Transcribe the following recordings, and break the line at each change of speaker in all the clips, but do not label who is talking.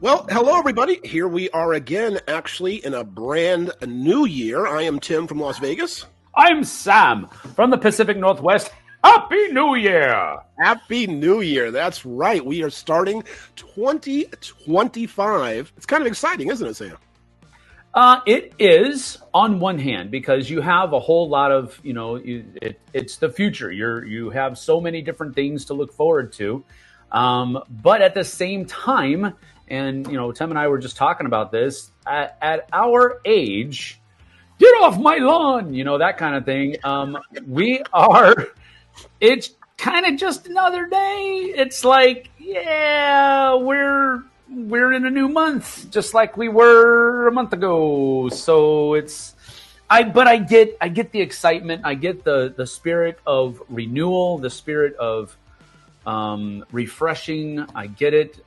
Well, hello, everybody. Here we are again, actually, in a brand new year. I am Tim from Las Vegas.
I'm Sam from the Pacific Northwest. Happy New Year!
Happy New Year. That's right. We are starting 2025. It's kind of exciting, isn't it, Sam?
It is, on one hand, because you have a whole lot of, it's the future. You have so many different things to look forward to. But at the same time, and, Tim and I were just talking about this, at our age, get off my lawn, that kind of thing. It's kind of just another day. It's like, yeah, we're in a new month, just like we were a month ago. So I get the excitement. I get the spirit of renewal, the spirit of refreshing. I get it.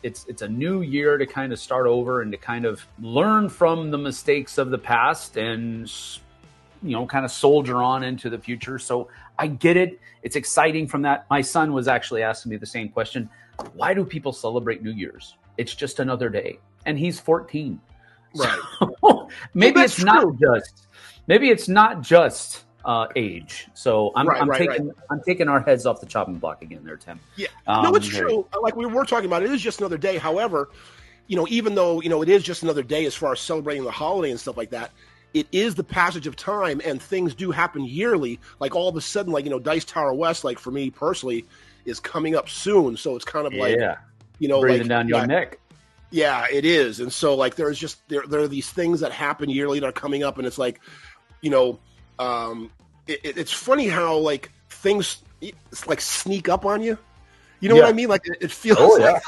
It's a new year to kind of start over and to kind of learn from the mistakes of the past and, kind of soldier on into the future. So I get it. It's exciting from that. My son was actually asking me the same question. Why do people celebrate New Year's? It's just another day. And he's 14.
Right.
So maybe it's not just age. So I'm taking our heads off the chopping block again there, Tim.
Yeah. No, it's true. Like we were talking about, it is just another day. However, even though, it is just another day as far as celebrating the holiday and stuff like that, it is the passage of time, and things do happen yearly. Like all of a sudden, Dice Tower West, like for me personally, is coming up soon. So it's kind of like,
breathing down your neck.
Yeah, it is. And so like there are these things that happen yearly that are coming up, and it's like, it's funny how like things like sneak up on you. You know what I mean? Like it feels like,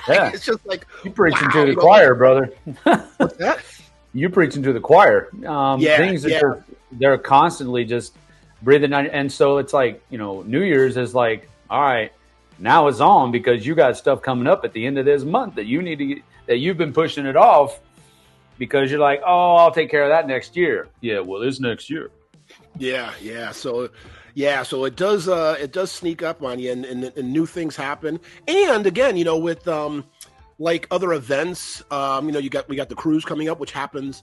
it's just like
you preaching to the choir, brother.
What's that?
You preaching to the choir. Things they're constantly just breathing on, and so it's like New Year's is like, all right, now it's on because you got stuff coming up at the end of this month that you need to get, that you've been pushing it off because you're like, oh, I'll take care of that next year. Yeah, well, it's next year.
Yeah. So it does sneak up on you, and new things happen. And again, with like other events, we got the cruise coming up, which happens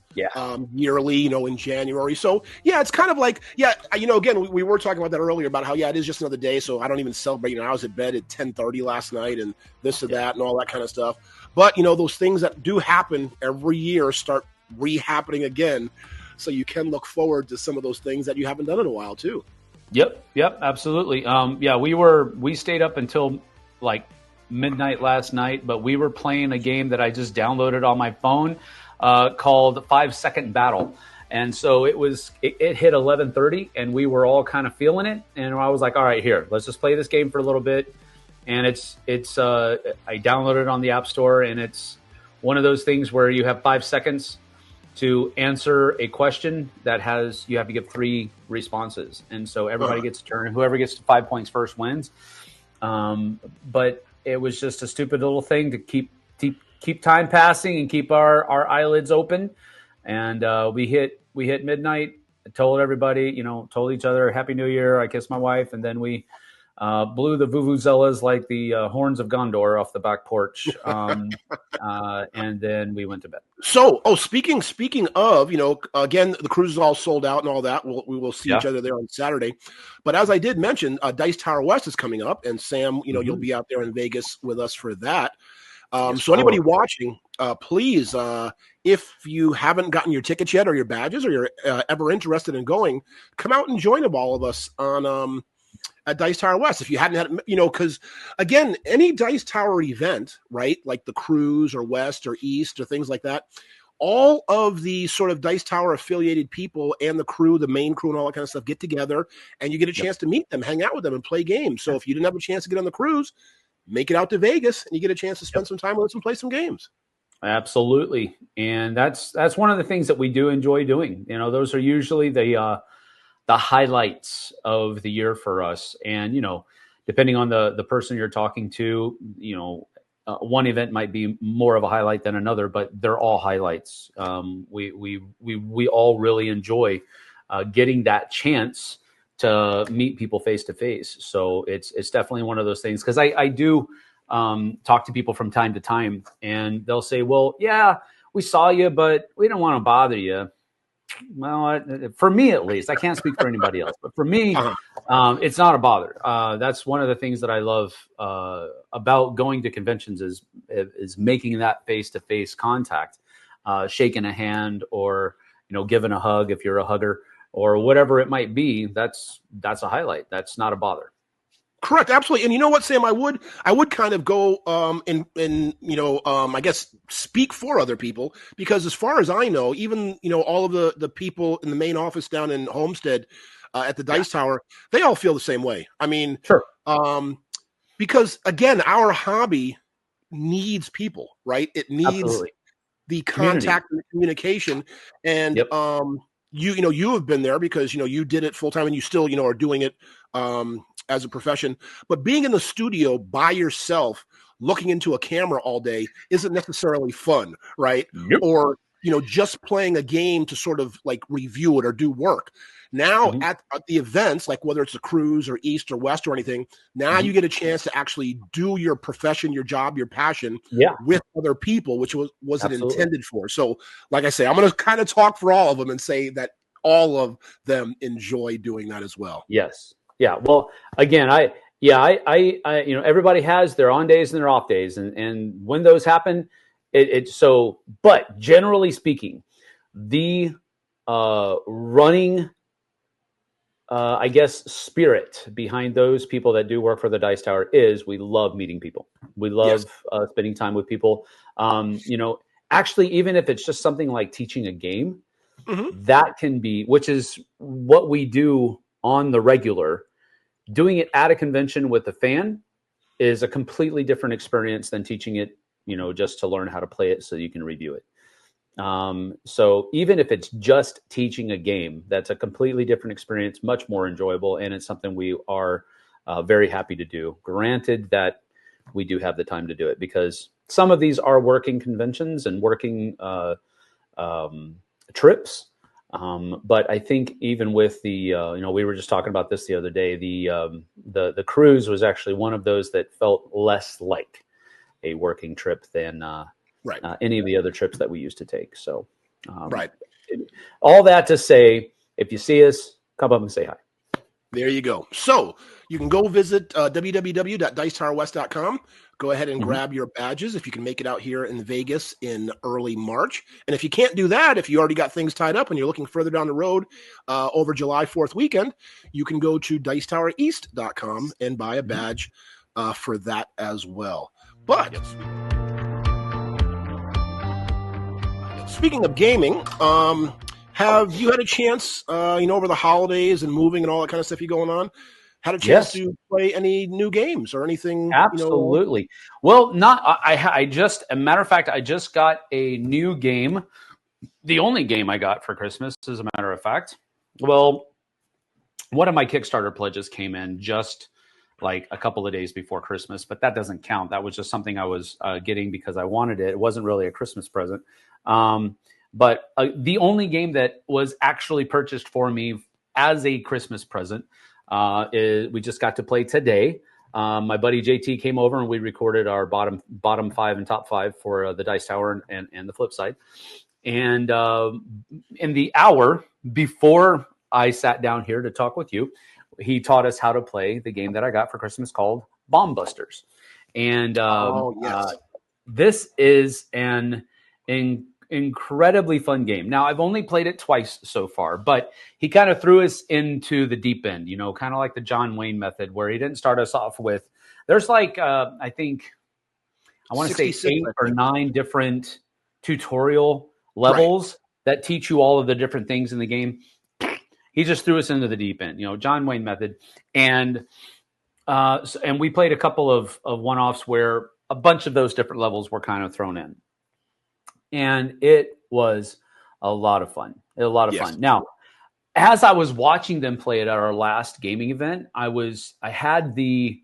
yearly, in January. So it's kind of like, again, we were talking about that earlier about how, it is just another day. So I don't even celebrate. I was at bed at 10:30 last night and this and that and all that kind of stuff. But, those things that do happen every year start re-happening again. So you can look forward to some of those things that you haven't done in a while too. Yep,
absolutely. We stayed up until like midnight last night, but we were playing a game that I just downloaded on my phone called 5 Second Battle. And so it hit 11:30 and we were all kind of feeling it. And I was like, all right, here, let's just play this game for a little bit. And I downloaded it on the App Store, and it's one of those things where you have 5 seconds to answer a question that you have to give 3 responses. And so everybody gets a turn, and whoever gets to 5 points first wins. But it was just a stupid little thing to keep time passing and keep our eyelids open. And we hit midnight. I told everybody, told each other Happy New Year. I kissed my wife, and then we blew the vuvuzelas like the horns of Gondor off the back porch, and then we went to bed.
So, speaking of, again, the cruise is all sold out and all that. We will see each other there on Saturday. But as I did mention, Dice Tower West is coming up, and Sam, you'll be out there in Vegas with us for that. So anybody watching, please, if you haven't gotten your tickets yet or your badges, or you're ever interested in going, come out and join all of us on at Dice Tower West. If you hadn't had, because again, any Dice Tower event, right, like the cruise or West or East or things like that, all of the sort of Dice Tower affiliated people and the crew, the main crew and all that kind of stuff get together, and you get a chance to meet them, hang out with them, and play games. So if you didn't have a chance to get on the cruise, make it out to Vegas, and you get a chance to spend some time with us and play some games.
Absolutely. And that's one of the things that we do enjoy doing. Those are usually the highlights of the year for us. And, depending on the person you're talking to, one event might be more of a highlight than another, but they're all highlights. We all really enjoy getting that chance to meet people face to face. So it's definitely one of those things, because I do talk to people from time to time, and they'll say, well, yeah, we saw you, but we don't want to bother you. Well, for me at least, I can't speak for anybody else, but for me, it's not a bother. That's one of the things that I love about going to conventions is making that face-to-face contact, shaking a hand, or giving a hug if you're a hugger, or whatever it might be. That's a highlight. That's not a bother.
Correct, absolutely. And you know what, Sam, I would kind of go I guess speak for other people, because as far as I know, even all of the people in the main office down in Homestead at the Dice Tower, they all feel the same way. I mean,
sure.
Because again, our hobby needs people, right? It needs
Absolutely.
the contact and the communication, and
yep.
You have been there because you did it full time, and you still are doing it as a profession. But being in the studio by yourself, looking into a camera all day, isn't necessarily fun, right?
Yep.
Or just playing a game to sort of like review it or do work. Now at the events, like whether it's a cruise or East or West or anything, now you get a chance to actually do your profession, your job, your passion with other people, which wasn't intended for. So like I say, I'm going to kind of talk for all of them and say that all of them enjoy doing that as well.
Yes. Yeah. Well, again, I everybody has their on days and their off days, and when those happen, but generally speaking, the running I guess spirit behind those people that do work for the Dice Tower is we love meeting people. We love spending time with people. Actually, even if it's just something like teaching a game, that can be, which is what we do on the regular. Doing it at a convention with a fan is a completely different experience than teaching it, just to learn how to play it so you can review it. So even if it's just teaching a game, that's a completely different experience, much more enjoyable. And it's something we are very happy to do. Granted that we do have the time to do it, because some of these are working conventions and working trips. But I think even with the, we were just talking about this the other day, the cruise was actually one of those that felt less like a working trip than any of the other trips that we used to take. So, all that to say, if you see us, come up and say hi.
There you go. So you can go visit www.dicetowerwest.com. Go ahead and grab your badges if you can make it out here in Vegas in early March. And if you can't do that, if you already got things tied up and you're looking further down the road over July 4th weekend, you can go to dicetowereast.com and buy a badge for that as well. But speaking of gaming, have you had a chance, over the holidays and moving and all that kind of stuff going on, had a chance to play any new games or anything?
Absolutely. Well, I just, a matter of fact, I just got a new game. The only game I got for Christmas, as a matter of fact. Well, one of my Kickstarter pledges came in just like a couple of days before Christmas, but that doesn't count. That was just something I was getting because I wanted it. It wasn't really a Christmas present. But the only game that was actually purchased for me as a Christmas present is we just got to play today. My buddy JT came over and we recorded our bottom five and top five for the Dice Tower and the Flipside. And in the hour before I sat down here to talk with you, he taught us how to play the game that I got for Christmas called Bomb Busters. And this is an incredibly fun game. Now, I've only played it twice so far, but he kind of threw us into the deep end, kind of like the John Wayne method, where he didn't start us off with, there's like, I think, I want to say 8 or 9 different tutorial levels that teach you all of the different things in the game. He just threw us into the deep end, John Wayne method. And we played a couple of one-offs where a bunch of those different levels were kind of thrown in. And it was a lot of fun. Fun. Now, as I was watching them play it at our last gaming event, I had the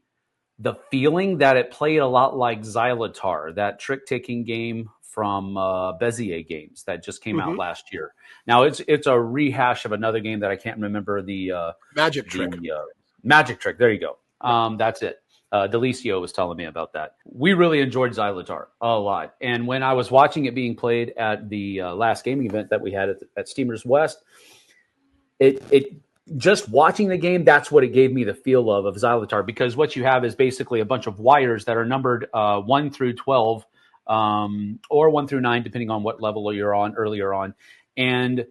feeling that it played a lot like Xylotar, that trick-taking game from Bezier Games that just came out last year. Now, it's a rehash of another game that I can't remember the
Magic Trick.
Magic Trick. There you go. That's it. Delicio was telling me about that. We really enjoyed Xylotar a lot. And when I was watching it being played at the last gaming event that we had at Steamers West, it just watching the game, that's what it gave me the feel of Xylotar, because what you have is basically a bunch of wires that are numbered 1 through 12 or 1 through 9, depending on what level you're on earlier on. And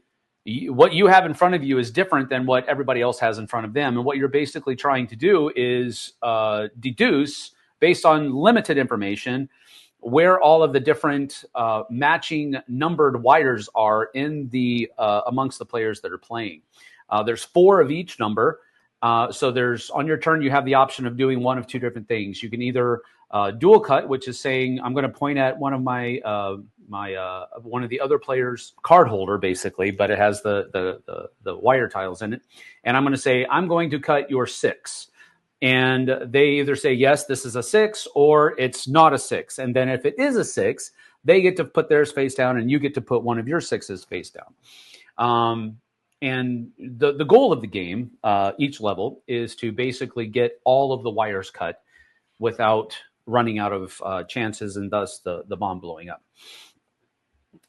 what you have in front of you is different than what everybody else has in front of them. And what you're basically trying to do is deduce, based on limited information, where all of the different matching numbered wires are in the amongst the players that are playing. There's 4 of each number. So there's, on your turn, you have the option of doing one of 2 different things. You can either dual cut, which is saying I'm going to point at one of my one of the other players' card holder, basically, but it has the wire tiles in it, and I'm going to say I'm going to cut your 6, and they either say yes, this is a 6, or it's not a 6, and then if it is a 6, they get to put theirs face down, and you get to put one of your 6s face down. And the goal of the game, each level, is to basically get all of the wires cut without running out of chances, and thus the bomb blowing up.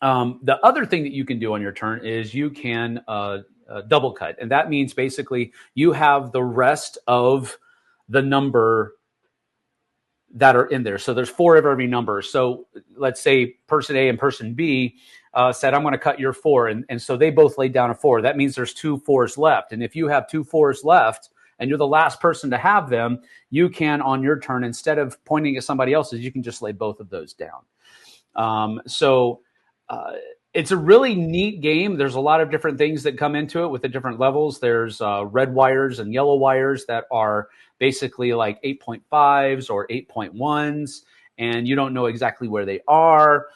The other thing that you can do on your turn is you can double cut. And that means basically you have the rest of the number that are in there. So there's 4 of every number. So let's say person A and person B said, I'm going to cut your 4. And so they both laid down a 4. That means there's 2 4s left. And if you have 2 4s left, and you're the last person to have them, you can, on your turn, instead of pointing at somebody else's, you can just lay both of those down. So it's a really neat game. There's a lot of different things that come into it with the different levels. There's red wires and yellow wires that are basically like 8.5s or 8.1s, and you don't know exactly where they are.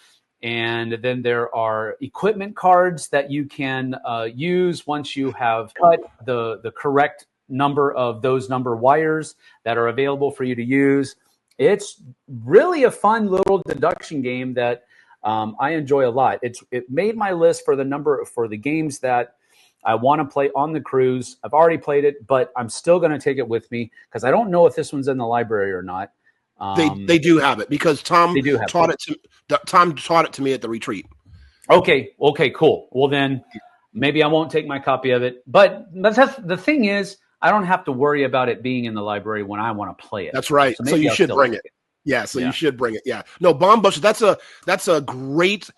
And then there are equipment cards that you can use once you have cut the correct number of those number wires that are available for you to use. It's really a fun little deduction game that I enjoy a lot. It made my list for the games that I want to play on the cruise. I've already played it, but I'm still going to take it with me because I don't know if this one's in the library or not.
They do have it because Tom taught it to me at the retreat.
Okay, cool. Well, then maybe I won't take my copy of it. But the thing is, I don't have to worry about it being in the library when I want to play it.
That's right. So you should bring it. Yeah, you should bring it. Yeah. No, Bomb Busters, that's a great,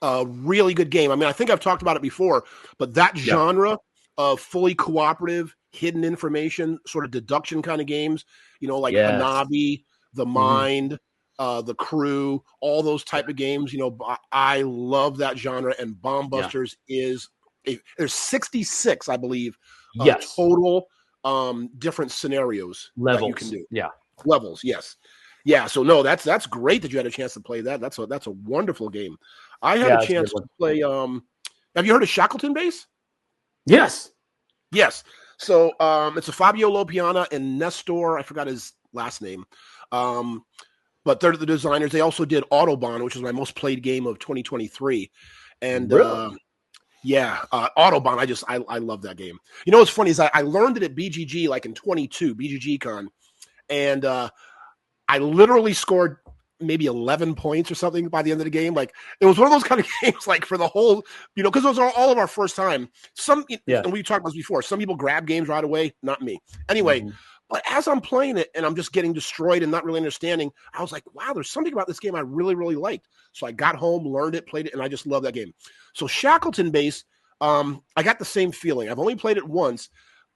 really good game. I mean, I think I've talked about it before, but that genre of fully cooperative, hidden information, sort of deduction kind of games, like Hanabi, The Mind, The Crew, all those type of games, I love that genre, and Bomb Busters there's 66, I believe, total different scenarios
levels
that you can do.
Levels,
yes. Yeah, so no, that's great that you had a chance to play that. That's a wonderful game. I had a chance to play have you heard of Shackleton Base?
Yes.
So it's a Fabio Lopiana and Nestor, I forgot his last name. But they're the designers. They also did Autobahn, which is my most played game of 2023. And
really?
Autobahn, I love that game. You know what's funny is I learned it at BGG like in 22, BGG Con, and I literally scored maybe 11 points or something by the end of the game. Like, it was one of those kind of games, like, for the whole, because those are all of our first time. And we talked about this before, some people grab games right away, not me. Anyway, but as I'm playing it and I'm just getting destroyed and not really understanding, I was like, wow, there's something about this game I really, really liked. So I got home, learned it, played it, and I just love that game. So Shackleton Base, I got the same feeling. I've only played it once,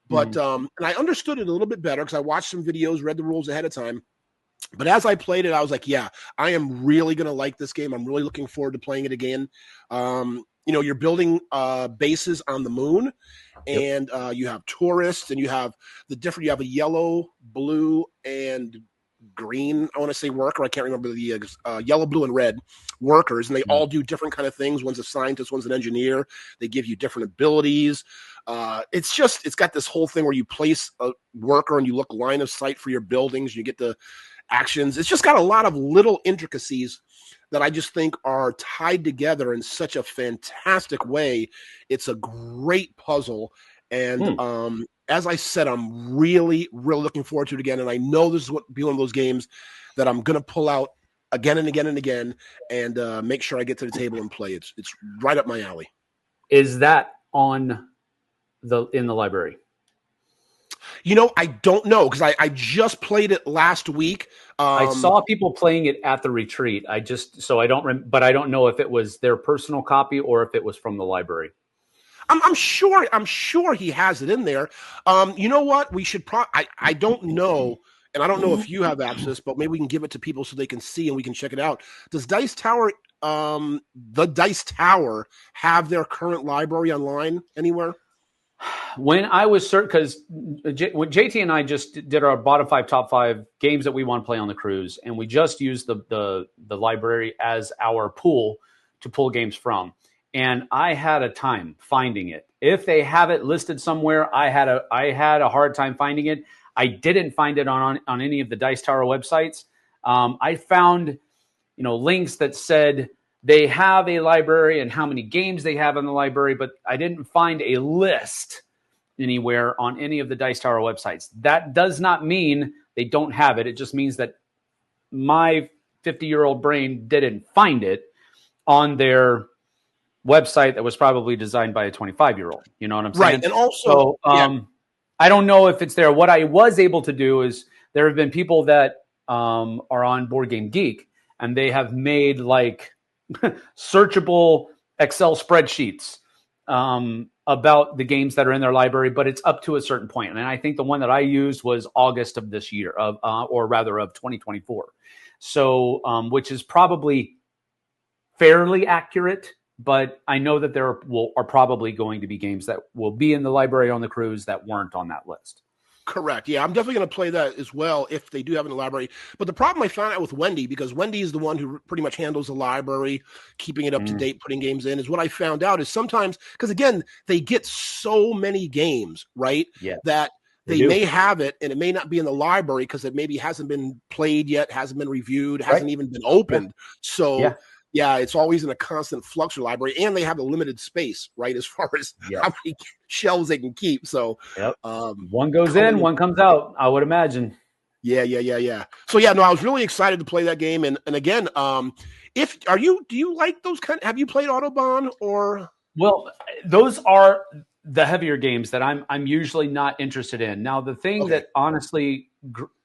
but and I understood it a little bit better because I watched some videos, read the rules ahead of time. But as I played it, I was like, yeah, I am really going to like this game. I'm really looking forward to playing it again. You're building bases on the moon, and you have tourists, and you have you have a yellow, blue, and green, I want to say worker. I can't remember the yellow, blue, and red workers, and they all do different kind of things. One's a scientist, one's an engineer. They give you different abilities. It's got this whole thing where you place a worker and you look line of sight for your buildings. You get the actions. It's just got a lot of little intricacies that I just think are tied together in such a fantastic way. It's a great puzzle. And as I said, I'm really, really looking forward to it again. And I know this is what be one of those games that I'm going to pull out again and again and again and make sure I get to the table and play. It's right up my alley.
Is that in the library?
I don't know because I just played it last week.
I saw people playing it at the retreat. But I don't know if it was their personal copy or if it was from the library.
I'm sure he has it in there. You know what? We should I don't know, and I don't know if you have access, but maybe we can give it to people so they can see and we can check it out. Does Dice Tower, the Dice Tower, have their current library online anywhere?
When I was certain, because JT and I just did our bottom 5, top 5 games that we want to play on the cruise, and we just used the library as our pool to pull games from. And I had a time finding it. If they have it listed somewhere, I had a hard time finding it. I didn't find it on any of the Dice Tower websites. I found, links that said they have a library and how many games they have in the library, but I didn't find a list anywhere on any of the Dice Tower websites. That does not mean they don't have it. It just means that my 50-year-old brain didn't find it on their website that was probably designed by a 25-year-old. You know what I'm saying?
Right. And also,
I don't know if it's there. What I was able to do is there have been people that are on Board Game Geek, and they have made like searchable Excel spreadsheets about the games that are in their library, but it's up to a certain point. And I think the one that I used was August of this year, of 2024. So, which is probably fairly accurate. But I know that there are probably going to be games that will be in the library on the cruise that weren't on that list.
Correct. Yeah, I'm definitely going to play that as well if they do have it in the library. But the problem I found out with Wendy, because Wendy is the one who pretty much handles the library, keeping it up to date, putting games in, is what I found out is sometimes, because again, they get so many games, right?
Yeah.
That they may have it and it may not be in the library because it maybe hasn't been played yet, hasn't been reviewed, hasn't even been opened. So yeah, it's always in a constant flux of library, and they have a limited space, right, as far as how many shelves they can keep. So
one goes in, one comes out, I would imagine.
Yeah. So I was really excited to play that game. And again, do you like those have you played Autobahn or?
Well, those are the heavier games that I'm usually not interested in. Now, the thing that honestly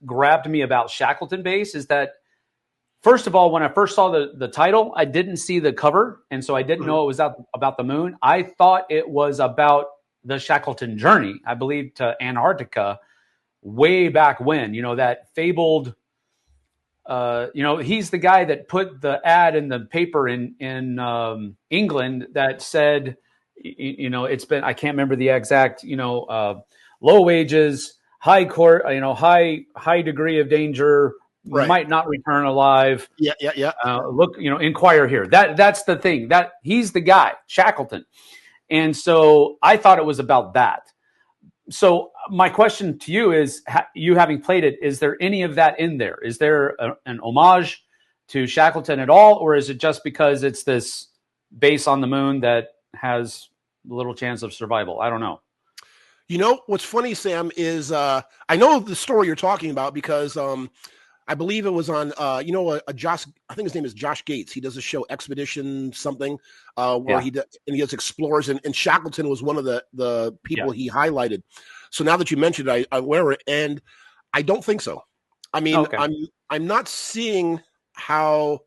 grabbed me about Shackleton Base is that, first of all, when I first saw the title, I didn't see the cover, and so I didn't know it was about the moon. I thought it was about the Shackleton journey, I believe, to Antarctica way back when, that fabled, he's the guy that put the ad in the paper in England that said, it's been, I can't remember the exact, low wages, high court, high degree of danger, might not return alive.
Yeah.
Look, inquire here. That's the thing. That he's the guy, Shackleton. And so I thought it was about that. So my question to you is, you having played it, is there any of that in there? Is there an homage to Shackleton at all? Or is it just because it's this base on the moon that has little chance of survival? I don't know.
What's funny, Sam, is I know the story you're talking about because I believe it was on, a Josh, I think his name is Josh Gates. He does a show, Expedition something, where he does explorers, and Shackleton was one of the people he highlighted. So now that you mentioned it, I wear it, and I don't think so. I mean, I'm not seeing how.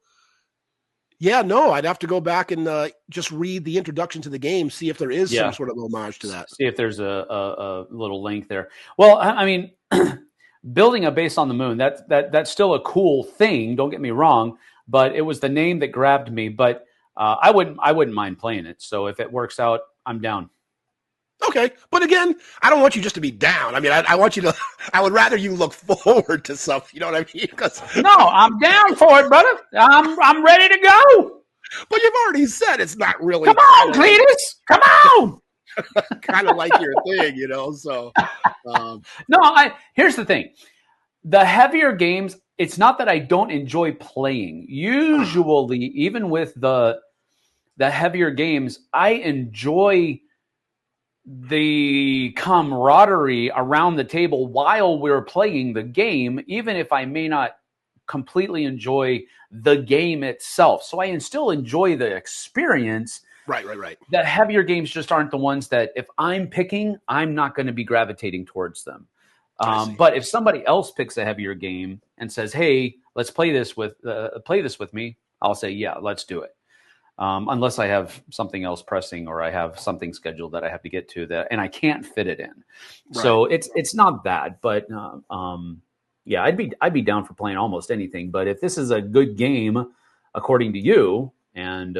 Yeah, no, I'd have to go back and just read the introduction to the game, see if there is some sort of homage to that.
See if there's a little link there. Well, I mean. Building a base on the moon, that's still a cool thing. Don't get me wrong, but it was the name that grabbed me. But I wouldn't mind playing it. So if it works out, I'm down.
Okay, but again, I don't want you just to be down. I mean, I want you to. I would rather you look forward to something. You know what I mean?
No, I'm down for it, brother. I'm ready to go.
But you've already said it's not really.
Come on, Cletus. Come on.
Kind of like your thing, So
no, here's the thing: the heavier games. It's not that I don't enjoy playing. Usually, even with the heavier games, I enjoy the camaraderie around the table while we're playing the game, even if I may not completely enjoy the game itself. So I still enjoy the experience.
Right.
The heavier games just aren't the ones that if I'm picking, I'm not going to be gravitating towards them. But if somebody else picks a heavier game and says, "Hey, let's play this with me," I'll say, "Yeah, let's do it." Unless I have something else pressing or I have something scheduled that I have to get to and I can't fit it in. Right. So it's not that, but yeah, I'd be down for playing almost anything. But if this is a good game, according to you, and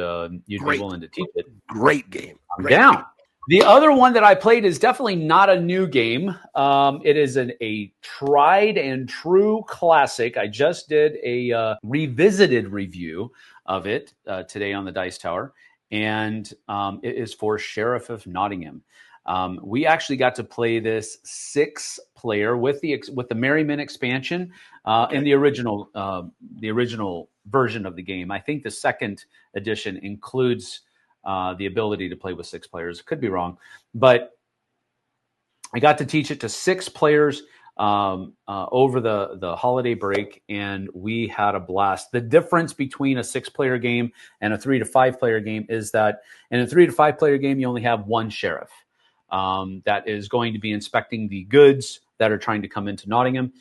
you'd be willing to teach it,
great game.
I'm down. Game. The other one that I played is definitely not a new game. It is a tried and true classic. I just did a revisited review of it today on the Dice Tower, and it is for Sheriff of Nottingham. We actually got to play this 6-player with the Merrymen expansion in the original version of the game. I think the second edition includes the ability to play with 6 players. Could be wrong, but I got to teach it to 6 players over the holiday break, and we had a blast. The difference between a 6-player game and a 3 to 5 player game is that in a 3 to 5 player game, you only have one sheriff that is going to be inspecting the goods that are trying to come into Nottingham.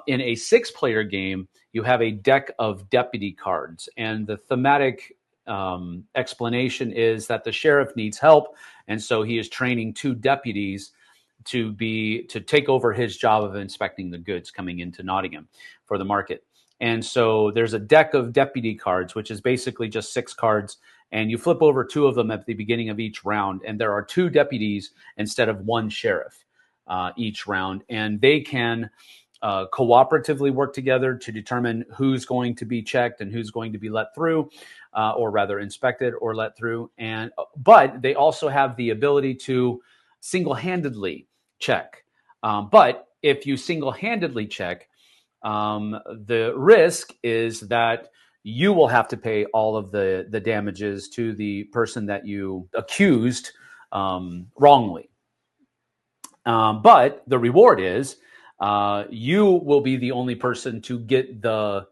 In a 6-player game, you have a deck of deputy cards, and the thematic explanation is that the sheriff needs help, and so he is training 2 deputies to take over his job of inspecting the goods coming into Nottingham for the market. And so there's a deck of deputy cards, which is basically just 6 cards, and you flip over 2 of them at the beginning of each round, and there are 2 deputies instead of 1 sheriff each round, and they can cooperatively work together to determine who's going to be checked and who's going to be let through, or rather inspected or let through. But they also have the ability to single-handedly check. But if you single-handedly check, the risk is that you will have to pay all of the damages to the person that you accused wrongly. But the reward is you will be the only person to get the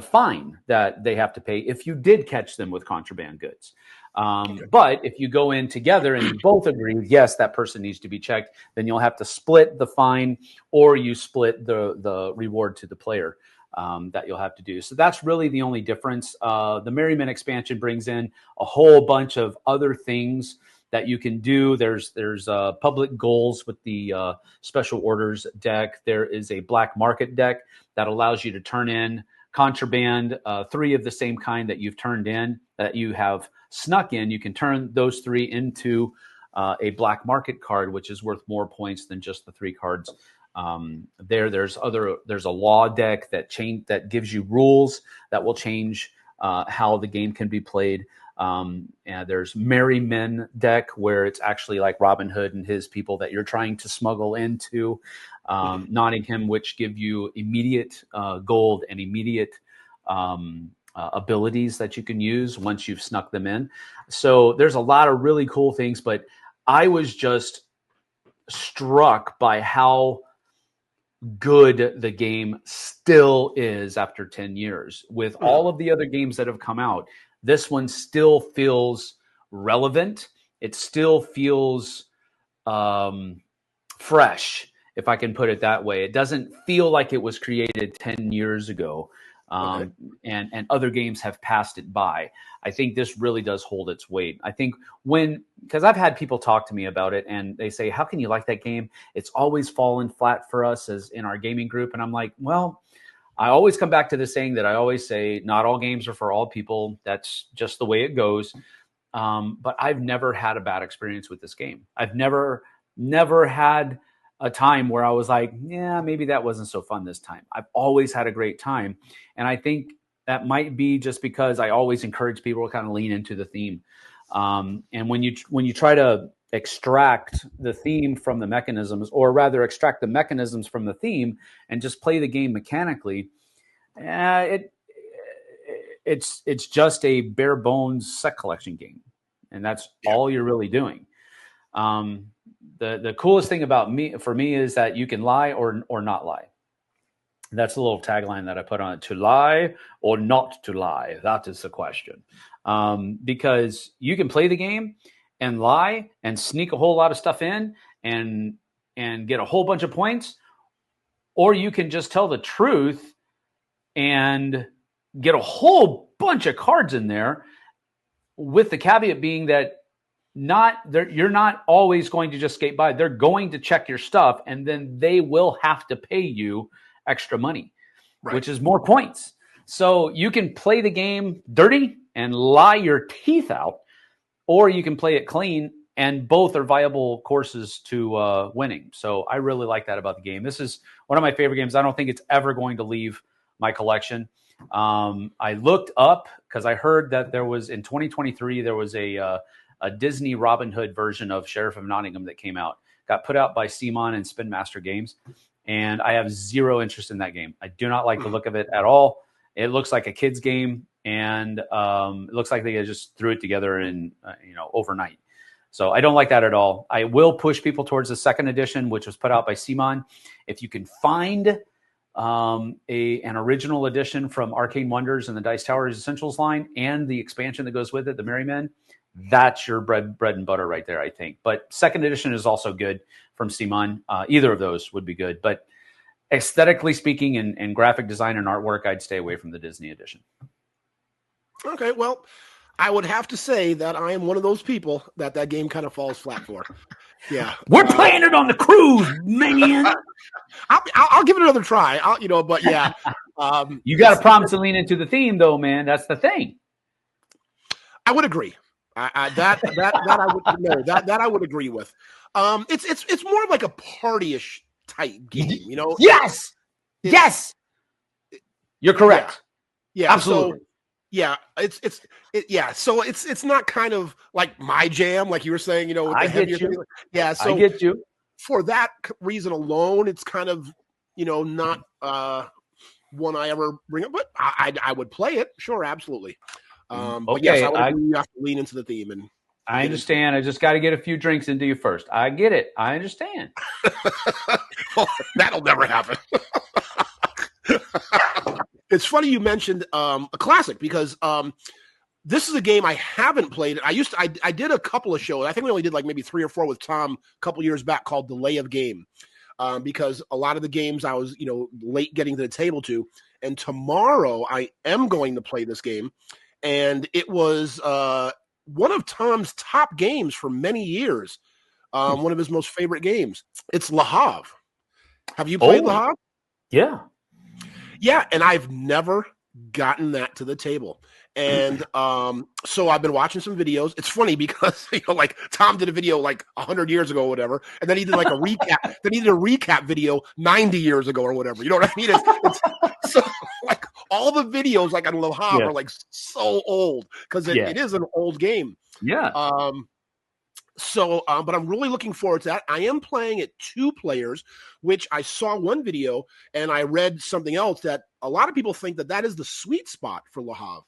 fine that they have to pay if you did catch them with contraband goods. But if you go in together and you both agree, yes, that person needs to be checked, then you'll have to split the fine, or you split the reward to the player that you'll have to do. So that's really the only difference. The Merrymen expansion brings in a whole bunch of other things that you can do. There's public goals with the special orders deck. There is a black market deck that allows you to turn in contraband, 3 of the same kind that you've turned in, that you have snuck in. You can turn those 3 into a black market card, which is worth more points than just the 3 cards. There's a law deck that gives you rules that will change how the game can be played. And there's Merrymen deck, where it's actually like Robin Hood and his people that you're trying to smuggle into Nottingham, which give you immediate gold and immediate abilities that you can use once you've snuck them in. So there's a lot of really cool things, but I was just struck by how good the game still is after 10 years. With all of the other games that have come out, this one still feels relevant. It still feels fresh, if I can put it that way. It doesn't feel like it was created 10 years ago, and other games have passed it by. I think this really does hold its weight. I think because I've had people talk to me about it, and they say, how can you like that game? It's always fallen flat for us as in our gaming group. And I'm like, well, I always come back to the saying that I always say, not all games are for all people. That's just the way it goes. But I've never had a bad experience with this game. I've never had a time where I was like, yeah, maybe that wasn't so fun this time. I've always had a great time. And I think that might be just because I always encourage people to kind of lean into the theme. And when you try to extract the theme from the mechanisms, or rather extract the mechanisms from the theme and just play the game mechanically, it's just a bare bones set collection game. And that's all you're really doing. the coolest thing about for me is that you can lie or not lie. That's a little tagline that I put on it: to lie or not to lie. That is the question. Because you can play the game and lie and sneak a whole lot of stuff in and get a whole bunch of points, or you can just tell the truth and get a whole bunch of cards in there, with the caveat being that you're not always going to just skate by. They're going to check your stuff, and then they will have to pay you extra money, which is more points. So you can play the game dirty and lie your teeth out, or you can play it clean, and both are viable courses to winning. So I really like that about the game. This is one of my favorite games. I don't think it's ever going to leave my collection. I looked up because I heard that there was, in 2023, there was a Disney Robin Hood version of Sheriff of Nottingham that came out. Got put out by Simon and Spin Master Games. And I have zero interest in that game. I do not like the look of it at all. It looks like a kid's game, and it looks like they just threw it together in overnight. So I don't like that at all. I will push people towards the second edition, which was put out by Simon. If you can find an original edition from Arcane Wonders and the Dice Towers Essentials line, and the expansion that goes with it, the Merry Men, that's your bread and butter right there, I think. But second edition is also good from Simon. Either of those would be good. But aesthetically speaking and graphic design and artwork, I'd stay away from the Disney edition.
Okay, well, I would have to say that I am one of those people that game kind of falls flat for. Yeah.
We're playing it on the cruise, man.
I'll give it another try. But yeah.
You got to promise to lean into the theme, though, man. That's the thing.
I would agree. I would agree with. It's more of like a partyish type game,
Yes. Yes. You're correct.
Yeah.
Absolutely.
So, yeah, So it's not kind of like my jam, like you were saying, with the heavier thing. Yeah. So
I get you.
For that reason alone, it's kind of, not one I ever bring up, but I would play it. Sure. Absolutely. But yes, I would agree, you have to lean into the theme. And
I understand. I just got to get a few drinks into you first. I get it. I understand.
Well, that'll never happen. It's funny you mentioned a classic, because this is a game I haven't played. I did a couple of shows. I think we only did like maybe 3 or 4 with Tom a couple years back, called Delay of Game, because a lot of the games I was late getting to the table to. And tomorrow I am going to play this game, and it was one of Tom's top games for many years. One of his most favorite games. It's Le Havre. Have you played Le Havre?
Yeah.
Yeah, and I've never gotten that to the table. And so I've been watching some videos. It's funny because, like Tom did a video like 100 years ago or whatever, and then he did like a recap. Then he did a recap video 90 years ago or whatever. You know what I mean? It's so like all the videos like on Le Havre are like so old, because it is an old game.
Yeah.
But I'm really looking forward to that. I am playing it 2 players, which I saw one video and I read something else that a lot of people think that is the sweet spot for Le Havre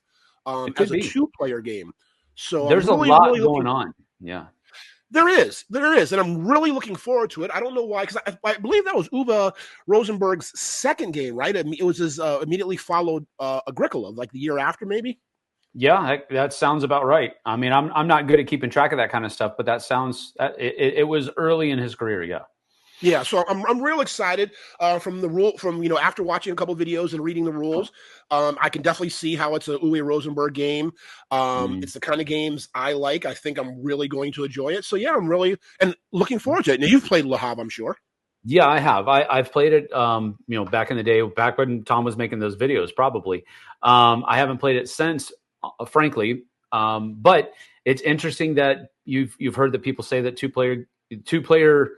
as a 2-player game. So
there's a lot going on. Yeah,
there is, and I'm really looking forward to it. I don't know why, because I believe that was Uwe Rosenberg's second game, right? It was his immediately followed Agricola, like the year after, maybe.
Yeah, that sounds about right. I mean, I'm not good at keeping track of that kind of stuff, but that sounds it was early in his career. Yeah.
Yeah, so I'm real excited from after watching a couple videos and reading the rules. I can definitely see how it's a Uwe Rosenberg game. It's the kind of games I like. I think I'm really going to enjoy it. So yeah, I'm really looking forward to it. Now, you've played Le Havre, I'm sure.
Yeah, I have. I've played it, back in the day, back when Tom was making those videos, probably. I haven't played it since, frankly. But it's interesting that you've heard that people say that two player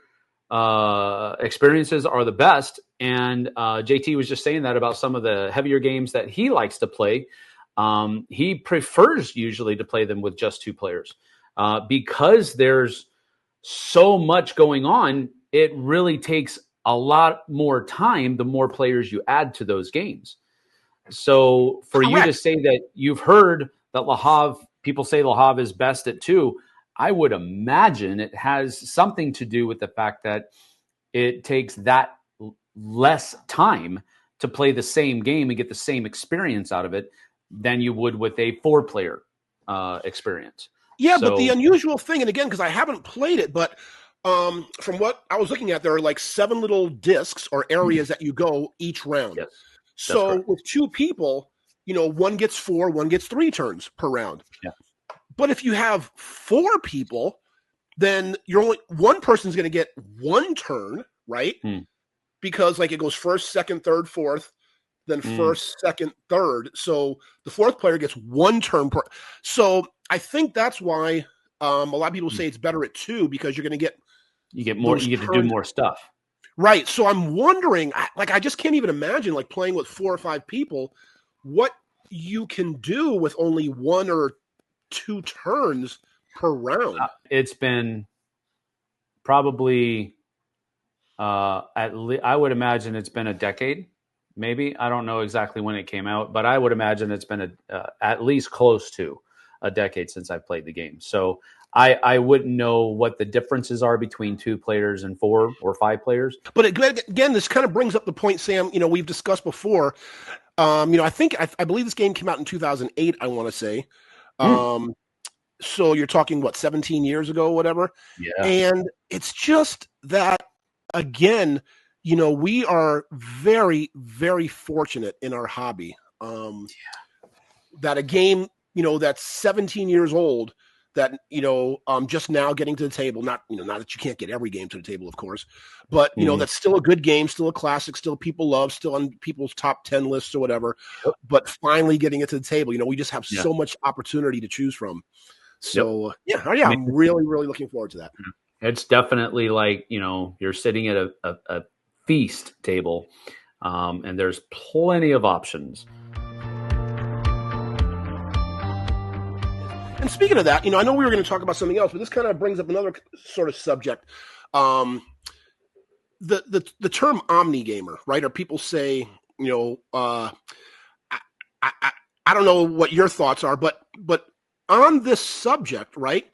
experiences are the best. And JT was just saying that about some of the heavier games that he likes to play. He prefers usually to play them with just 2 players because there's so much going on. It really takes a lot more time the more players you add to those games. So for you to say that you've heard that Le Havre, people say Le Havre is best at 2, I would imagine it has something to do with the fact that it takes that less time to play the same game and get the same experience out of it than you would with a 4-player experience.
Yeah, but the unusual thing, and again, because I haven't played it, but from what I was looking at, there are like 7 little discs or areas that you go each round.
Yes,
so with 2 people, one gets 4, one gets 3 turns per round.
Yeah.
But if you have 4 people, then one person's going to get 1 turn, right? Because like it goes first, second, third, fourth, then first, second, third. So the 4th player gets 1 turn per. So I think that's why a lot of people say it's better at 2, because you're going to get
more. You get to do more stuff.
Right. So I'm wondering, I just can't even imagine like playing with 4 or 5 people, what you can do with only 1 or 2 turns per round.
It's been probably I would imagine it's been a decade, maybe. I don't know exactly when it came out, but I would imagine it's been at least close to a decade since I've played the game. So I wouldn't know what the differences are between 2 players and 4 or 5 players.
But again, this kind of brings up the point, Sam, we've discussed before. I believe this game came out in 2008, I want to say. So you're talking, 17 years ago, whatever?
Yeah.
And it's just that, again, we are very, very fortunate in our hobby. That a game, that's 17 years old, that, just now getting to the table, not that you can't get every game to the table, of course, but, that's still a good game, still a classic, still people love, still on people's top 10 lists or whatever, but finally getting it to the table, we just have so much opportunity to choose from. So, I'm really, really looking forward to that.
It's definitely like, you're sitting at a feast table, and there's plenty of options.
And speaking of that, I know we were going to talk about something else, but this kind of brings up another sort of subject. The term Omnigamer, right? Or people say, I don't know what your thoughts are, but on this subject, right?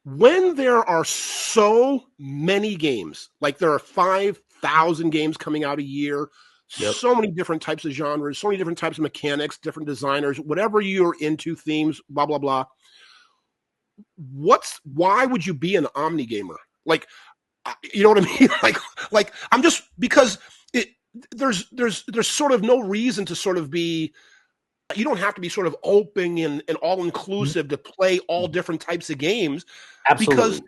When there are so many games, like there are 5,000 games coming out a year, so many different types of genres, so many different types of mechanics, different designers, whatever you're into, themes, blah, blah, blah. Why would you be an Omnigamer? Like, you know what I mean? like I'm just, because there's sort of no reason to sort of be, you don't have to be sort of open and all inclusive to play all different types of games.
Absolutely.
Because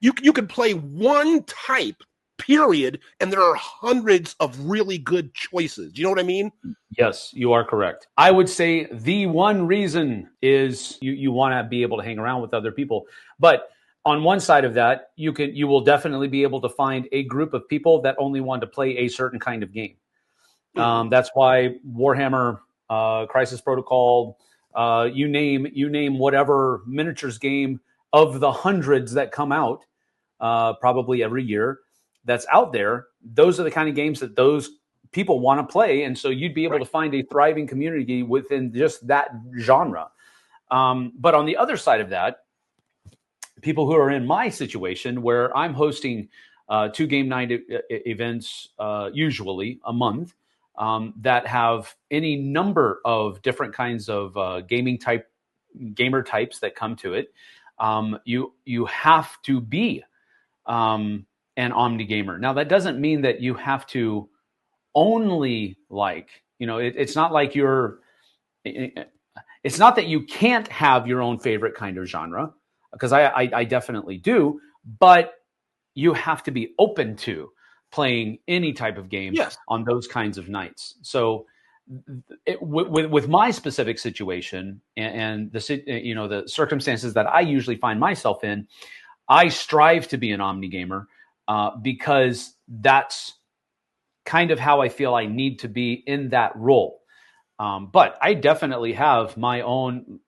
you could play one type, period, and there are hundreds of really good choices. Do you know what I mean?
Yes, you are correct. I would say the one reason is you want to be able to hang around with other people. But on one side of that, you will definitely be able to find a group of people that only want to play a certain kind of game. That's why Warhammer, Crisis Protocol, you name whatever miniatures game of the hundreds that come out probably every year that's out there. Those are the kind of games that those people want to play, and so you'd be able to find a thriving community within just that genre. But on the other side of that, people who are in my situation where I'm hosting 2 game night events usually a month, that have any number of different kinds of gamer types that come to it. You have to be an Omnigamer. Now, that doesn't mean that you have to only it's not like it's not that you can't have your own favorite kind of genre, because I definitely do, but you have to be open to playing any type of game on those kinds of nights. So with my specific situation and the circumstances that I usually find myself in, I strive to be an Omnigamer because that's kind of how I feel I need to be in that role. But I definitely have my own,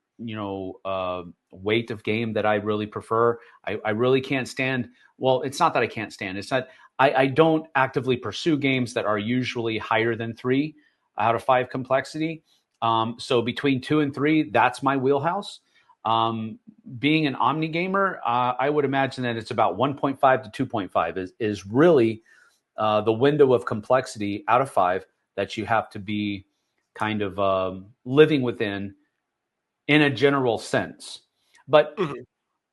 weight of game that I really prefer. I really can't stand. Well, it's not that I can't stand. It's not. I don't actively pursue games that are usually higher than 3 out of 5 complexity. So between 2 and 3, that's my wheelhouse. Being an Omnigamer, I would imagine that it's about 1.5 to 2.5 is really the window of complexity out of 5 that you have to be kind of living within in a general sense. But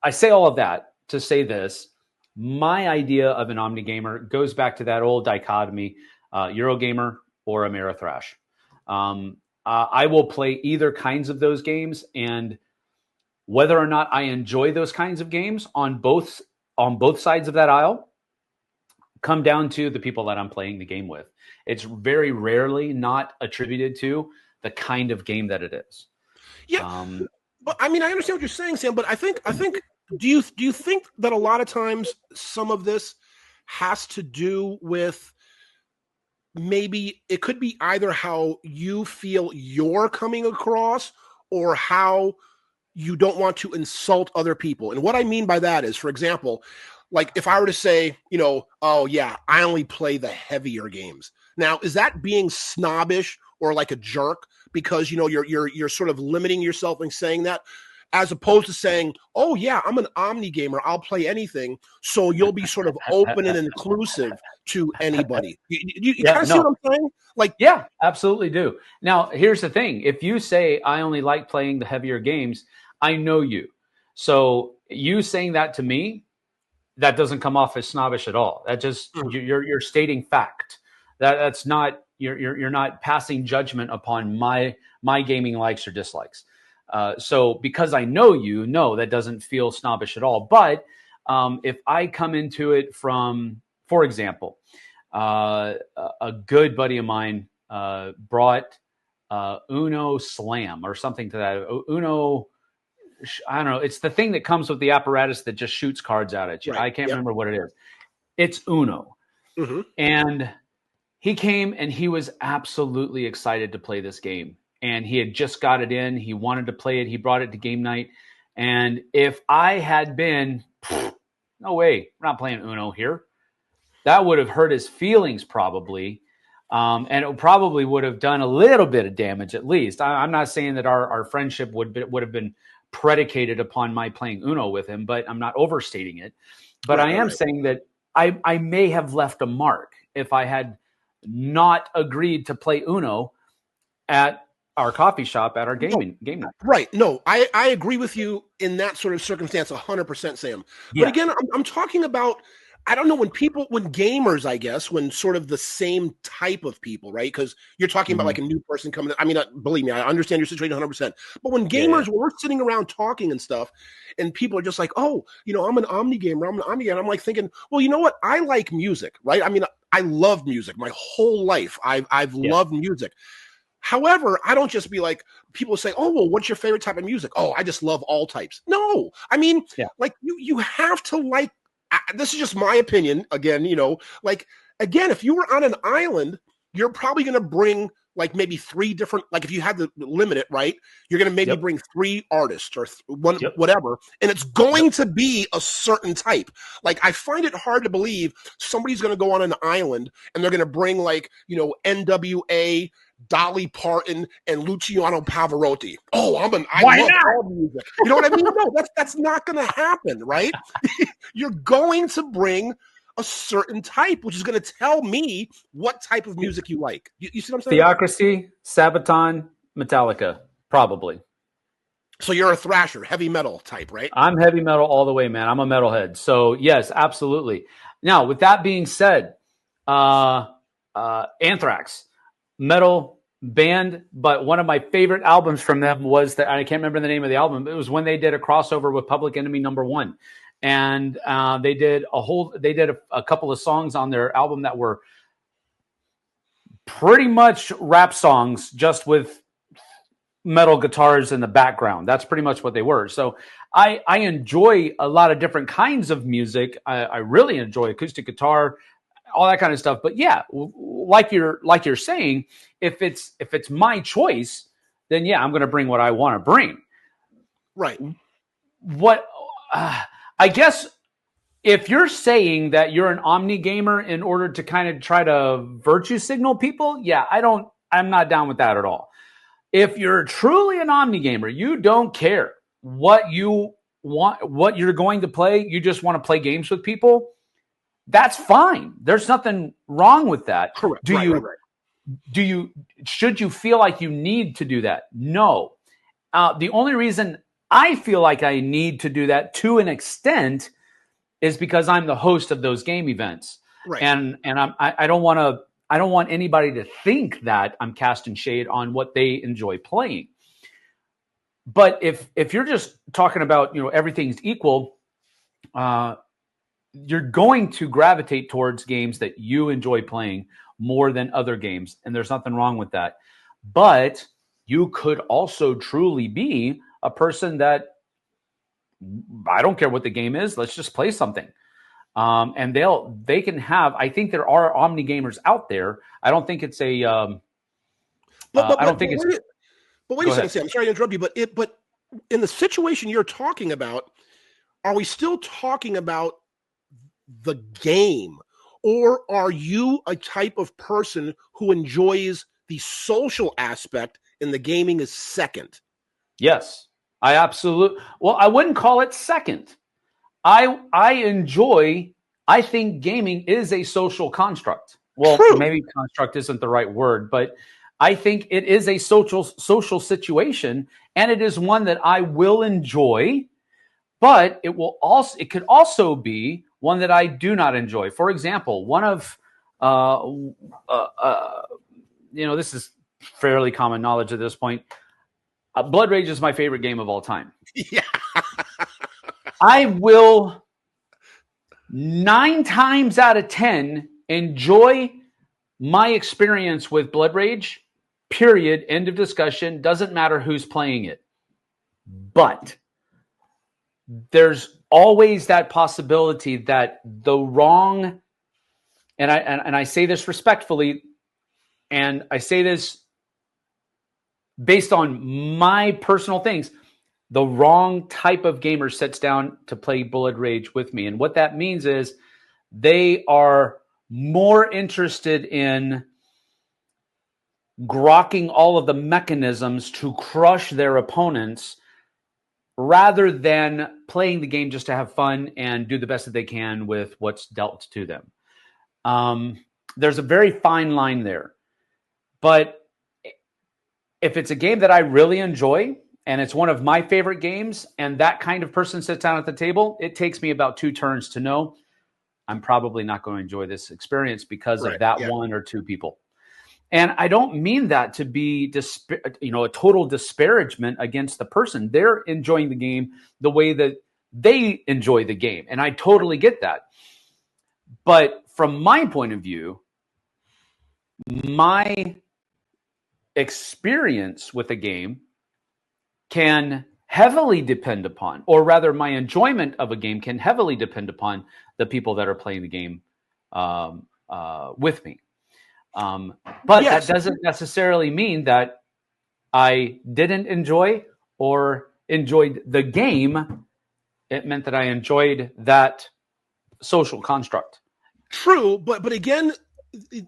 I say all of that to say this. My idea of an Omnigamer goes back to that old dichotomy, Eurogamer or Ameritrash. I will play either kinds of those games, and whether or not I enjoy those kinds of games on both sides of that aisle come down to the people that I'm playing the game with. It's very rarely not attributed to the kind of game that it is.
Yeah, but I mean, I understand what you're saying, Sam. But I think, do you think that a lot of times some of this has to do with maybe it could be either how you feel you're coming across or how you don't want to insult other people? And what I mean by that is, for example, like if I were to say, oh yeah, I only play the heavier games. Now, is that being snobbish or like a jerk because you're sort of limiting yourself in saying that, as opposed to saying, oh yeah, I'm an Omnigamer, I'll play anything, so you'll be sort of open and inclusive to anybody. You kind of see what I'm saying? Like,
yeah, absolutely do. Now, here's the thing: if you say I only like playing the heavier games, I know you. So you saying that to me, that doesn't come off as snobbish at all. That just you're stating fact. That's not you're not passing judgment upon my gaming likes or dislikes. So because I know you, no, that doesn't feel snobbish at all. But if I come into it from, for example, a good buddy of mine brought Uno Slam or something to that. Uno, I don't know. It's the thing that comes with the apparatus that just shoots cards out at you. Right. I can't remember what it is. It's Uno. Mm-hmm. And he came and he was absolutely excited to play this game. And he had just got it in. He wanted to play it. He brought it to game night. And if I had been, no way, we're not playing Uno here, that would have hurt his feelings probably. And it probably would have done a little bit of damage at least. I'm not saying that our friendship would have been predicated upon my playing Uno with him, but I'm not overstating it. But I am saying that I may have left a mark if I had not agreed to play Uno at our coffee shop at our game night.
Right. No, I agree with you in that sort of circumstance 100%, Sam. But again, I'm talking about, I don't know, when gamers, I guess, when sort of the same type of people, right? Because you're talking about like a new person coming in. I mean, believe me, I understand your situation 100%. But when gamers, when we're sitting around talking and stuff, and people are just like, oh, I'm an Omnigamer, I'm like thinking, well, you know what? I like music, right? I mean, I love music. My whole life, I've loved music. However, I don't just be like, people say, oh, well, what's your favorite type of music? Oh, I just love all types. No, I mean, like you have to like, this is just my opinion. Again, if you were on an island, you're probably going to bring like maybe 3 different, like if you had to limit it, right? You're going to maybe bring 3 artists or one, whatever. And it's going to be a certain type. Like, I find it hard to believe somebody's going to go on an island and they're going to bring like, NWA, Dolly Parton, and Luciano Pavarotti. Oh, I love all music. You know what I mean? No, that's not going to happen, right? You're going to bring a certain type, which is going to tell me what type of music you like. You see what I'm saying?
Theocracy, Sabaton, Metallica, probably.
So you're a thrasher, heavy metal type, right?
I'm heavy metal all the way, man. I'm a metalhead. So yes, absolutely. Now, with that being said, Anthrax, metal band, but one of my favorite albums from them was that, I can't remember the name of the album. It was when they did a crossover with Public Enemy #1. And they did a couple of songs on their album that were pretty much rap songs, just with metal guitars in the background. That's pretty much what they were. So I enjoy a lot of different kinds of music. I really enjoy acoustic guitar, all that kind of stuff. But yeah, like you're saying, if it's my choice, then yeah, I'm going to bring what I want to bring.
Right.
I guess if you're saying that you're an Omnigamer in order to kind of try to virtue signal people, yeah, I'm not down with that at all. If you're truly an Omnigamer, you don't care what you want, what you're going to play, you just want to play games with people, that's fine. There's nothing wrong with that.
Correct.
Should you feel like you need to do that? No. The only reason I feel like I need to do that to an extent is because I'm the host of those game events.
Right.
And I don't want anybody to think that I'm casting shade on what they enjoy playing. But if you're just talking about, everything's equal, you're going to gravitate towards games that you enjoy playing more than other games. And there's nothing wrong with that. But you could also truly be a person that, I don't care what the game is, let's just play something. And they can have, I think there are Omnigamers out there. I don't think it's a,
But wait a second, Sam. I'm sorry to interrupt you, but in the situation you're talking about, are we still talking about the game, or are you a type of person who enjoys the social aspect and the gaming is second?
Yes, I wouldn't call it second. I think gaming is a social construct. Well,
True.
Maybe construct isn't the right word, but I think it is a social situation, and it is one that I will enjoy, but it could also be one that I do not enjoy. For example, one of this is fairly common knowledge at this point. Blood Rage is my favorite game of all time.
Yeah.
I will 9 times out of 10 enjoy my experience with Blood Rage, period, end of discussion. Doesn't matter who's playing it. But there's always that possibility that the wrong, and I say this respectfully, and I say this based on my personal things, the wrong type of gamer sits down to play Blood Rage with me. And what that means is they are more interested in grokking all of the mechanisms to crush their opponents rather than playing the game just to have fun and do the best that they can with what's dealt to them. There's a very fine line there. But if it's a game that I really enjoy and it's one of my favorite games and that kind of person sits down at the table, it takes me about 2 turns to know I'm probably not going to enjoy this experience because of that one or two people. And I don't mean that to be a total disparagement against the person. They're enjoying the game the way that they enjoy the game. And I totally get that. But from my point of view, my experience with a game can heavily depend upon, or rather my enjoyment of a game can heavily depend upon the people that are playing the game with me. But that doesn't necessarily mean that I didn't enjoy or enjoyed the game. It meant that I enjoyed that social construct.
True, but again,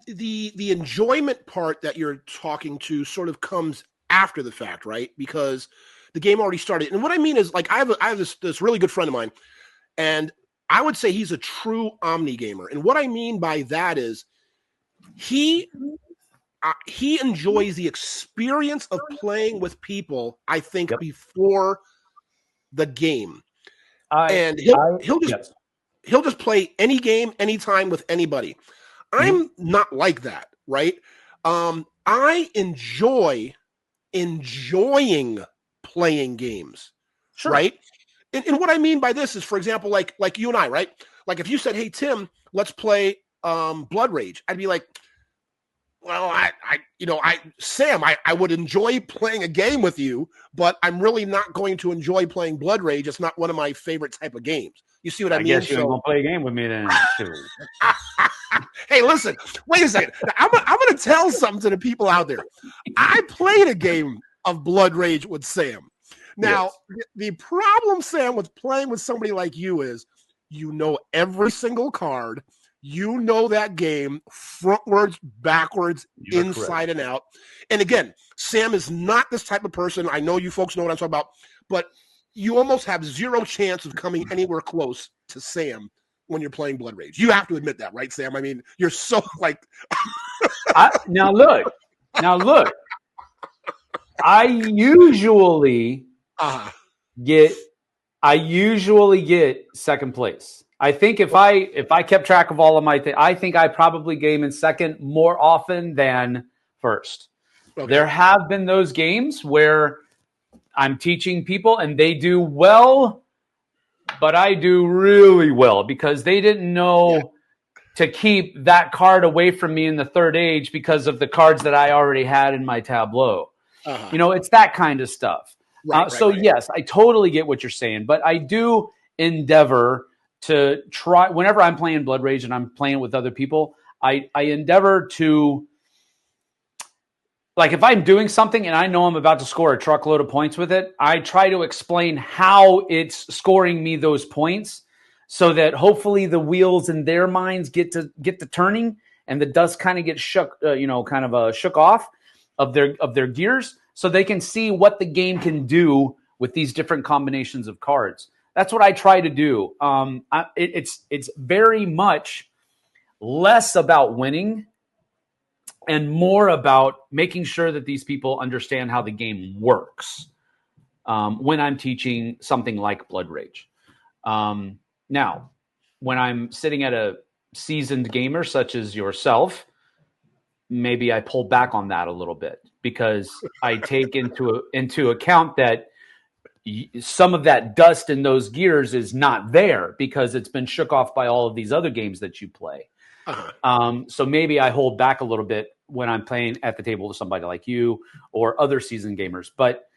the enjoyment part that you're talking to sort of comes after the fact, right? Because the game already started. And what I mean is, like, I have this really good friend of mine, and I would say he's a true Omnigamer. And what I mean by that is he enjoys the experience of playing with people, I think, before the game. He'll just play any game, anytime with anybody. I'm not like that, right? I enjoying playing games, right? And what I mean by this is, for example, like you and I, right? Like if you said, "Hey Tim, let's play Blood Rage," I'd be like, "Well, Sam, I would enjoy playing a game with you, but I'm really not going to enjoy playing Blood Rage. It's not one of my favorite type of games." You see what I mean?
I guess you ain't gonna play a game with me then.
Hey, listen, wait a second. I'm going to tell something to the people out there. I played a game of Blood Rage with Sam. Now, the problem, Sam, with playing with somebody like you is you know every single card. You know that game frontwards, backwards, inside and out. And again, Sam is not this type of person. I know you folks know what I'm talking about, but you almost have zero chance of coming anywhere close to Sam when you're playing Blood Rage. You have to admit that, right, Sam? I mean, you're so like.
Now look. I usually get second place. I think if I kept track of all of my things, I think I probably game in second more often than first. Okay. There have been those games where I'm teaching people and they do well, but I do really well because they didn't know to keep that card away from me in the third age because of the cards that I already had in my tableau. It's that kind of stuff. Right. Yes, I totally get what you're saying, but I do endeavor to try whenever I'm playing Blood Rage and I'm playing with other people, I endeavor to, like, if I'm doing something and I know I'm about to score a truckload of points with it, I try to explain how it's scoring me those points so that hopefully the wheels in their minds get to turning and the dust kind of gets shook off of their gears so they can see what the game can do with these different combinations of cards. That's what I try to do. It's very much less about winning and more about making sure that these people understand how the game works when I'm teaching something like Blood Rage. Now, when I'm sitting at a seasoned gamer such as yourself, maybe I pull back on that a little bit because I take into account that some of that dust in those gears is not there because it's been shook off by all of these other games that you play. So maybe I hold back a little bit when I'm playing at the table with somebody like you or other seasoned gamers. But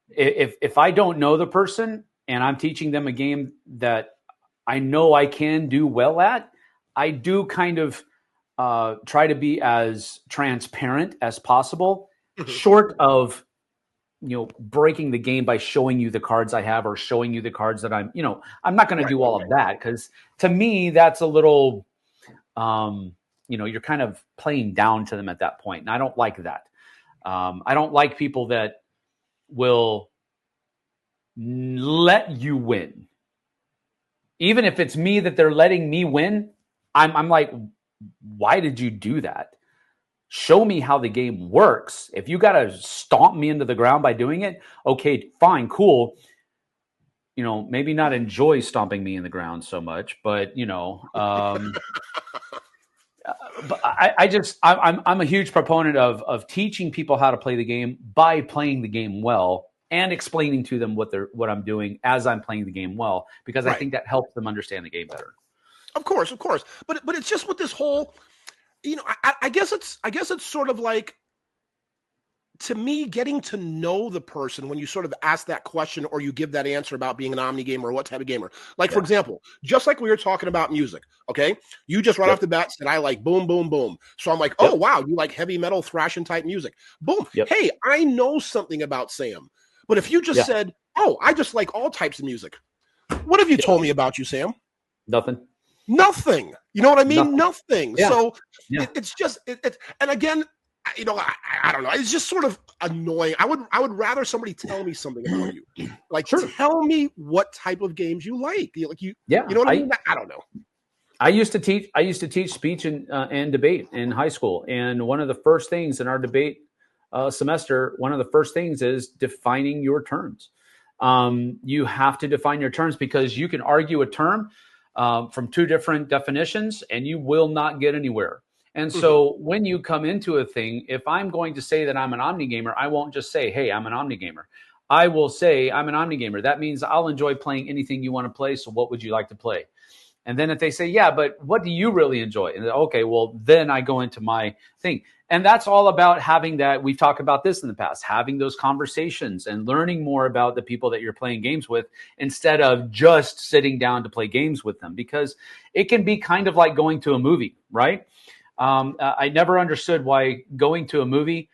if I don't know the person and I'm teaching them a game that I know I can do well at, I do kind of try to be as transparent as possible, short of breaking the game by showing you the cards I have or showing you the cards that I'm not going to do all of that because to me that's a little you're kind of playing down to them at that point, and I don't like that. I don't like people that will let you win, even if it's me that they're letting me win. I'm like, why did you do that? Show me how the game works. If you got to stomp me into the ground by doing it, okay, fine, cool. Maybe not enjoy stomping me in the ground so much, but but I'm a huge proponent of teaching people how to play the game by playing the game well and explaining to them what I'm doing as I'm playing the game well, because I think that helps them understand the game better.
Of course. But it's just with this whole, I guess it's sort of like, to me, getting to know the person when you sort of ask that question or you give that answer about being an Omnigamer or what type of gamer. Like, for example, just like we were talking about music, okay? You just right off the bat said, I like boom, boom, boom. So I'm like, oh, wow, you like heavy metal, thrashing type music. Boom. Hey, I know something about Sam. But if you just said, oh, I just like all types of music, what have you told me about you, Sam?
Nothing.
You know what I mean? Nothing. Yeah. So it's just, and again, I don't know. It's just sort of annoying. I would rather somebody tell me something about you. Like, tell me what type of games you like. You know what I mean? I don't know.
I used to teach speech and debate in high school. And one of the first things in our debate semester, one of the first things is defining your terms. You have to define your terms because you can argue a term from two different definitions and you will not get anywhere. And so when you come into a thing, if I'm going to say that I'm an Omnigamer, I won't just say, hey, I'm an Omnigamer. I will say I'm an Omnigamer. That means I'll enjoy playing anything you want to play. So what would you like to play? And then if they say, yeah, but what do you really enjoy? And okay, well, then I go into my thing. And that's all about having that. We've talked about this in the past, having those conversations and learning more about the people that you're playing games with instead of just sitting down to play games with them, because it can be kind of like going to a movie, right? I never understood why going to a movie